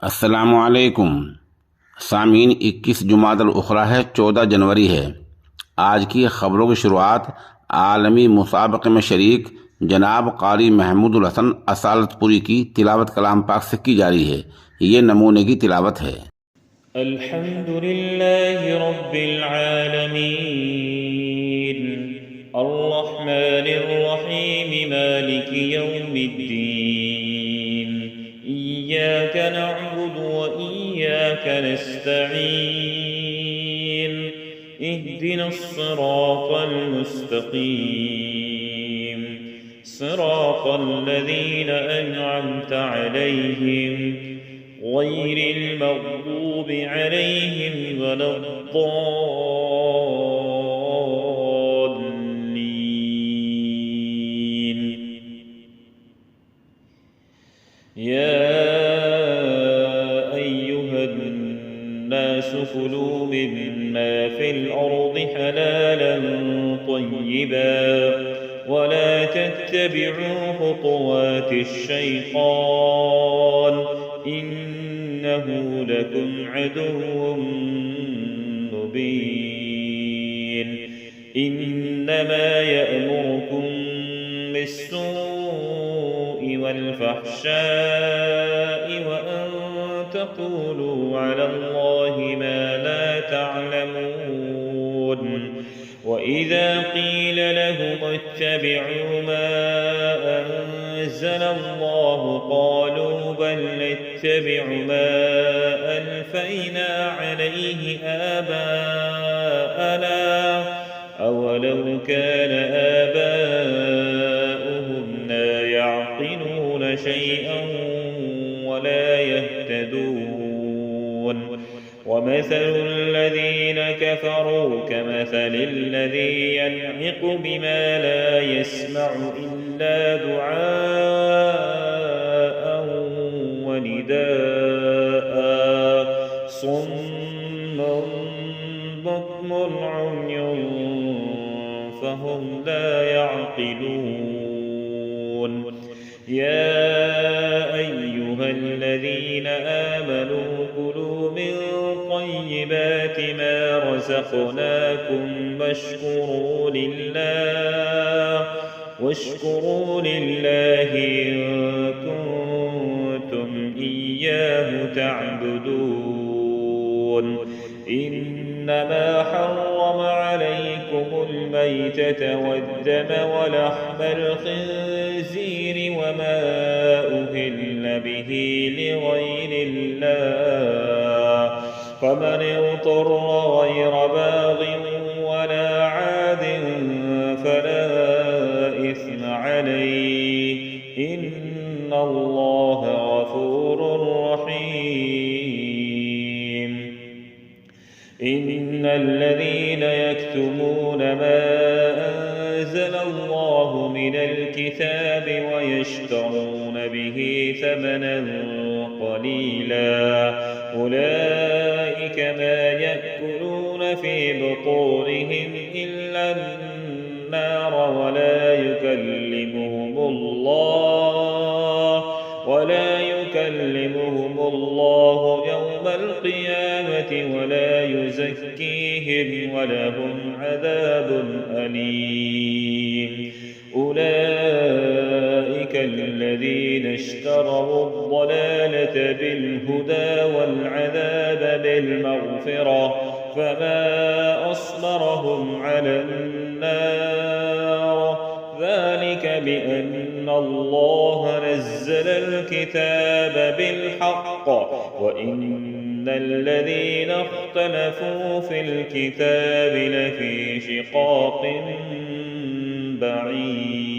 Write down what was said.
अस्सलामुअलैकुम सामीन। 21 जुमादुल उखरा है, 14 जनवरी है। आज की खबरों की शुरुआत आलमी मुसाबक़े में शरीक जनाब कारी महमूदुल हसन असालतपुरी की तिलावत कलाम पाक से की जा रही है। ये नमूने की तिलावत है। अल्हम्दुलिल्लाहि रब्बिल आलमीन अर्रहमानिर रहीम मालिकि यौमिद्दीन इय्याका नअबुदु व इय्याका नस्तईन इहदिनस सिरातल मुस्तक़ीम सिरातल लज़ीना अनअमता अलैहिम غير المغضوب عليهم ولا الضالين. يا أيها الناس كلوا مما في الأرض حلالا طيبا ولا تتبعوا خطوات الشيطان إنه لكم عدو مبين. إنما يأمركم بالسوء والفحشاء وأن تقولوا على الله ما لا تعلمون. وإذا قيل لهم اتبعوا ما أنزل الله قالوا بل نتبع ما ألفينا عليه آباءنا أولو كان آباؤهم لا يعقلون شيئا ولا يهتدون. ومثل الذين كفروا كمثل الذي ينعق بما لا يسمع إلا دعاء ونداء صم بكم عمي فهم لا يعقلون. يا أيها الذين آمنوا كلوا من طيبات ما رزقناكم واشكروا لله إن كنتم إياه تعبدون. إنما حرم عليكم الميتة والدم ولحم الخنزير وما أهل به لغير الله فمن اضطر غير باغ ولا عاد فلا إثم عليه إن الله غفور رحيم. إن الذين يكتمون ما أنزل الله من الكتاب ويشترون به ثمنا قليلا أولئك ما يأكلون في بطونهم إلا النار ولا يكلمهم الله يوم القيامة ولا يزكيهم ولهم عذاب أليم. أولئك الذين اشتروا الضلالة بالهدى والعذاب بالمغفرة فما أصبرهم على النار ذلك بأن الله نزل الكتاب بالحق وإن الذين اختلفوا في الكتاب لفي شقاق بعيد.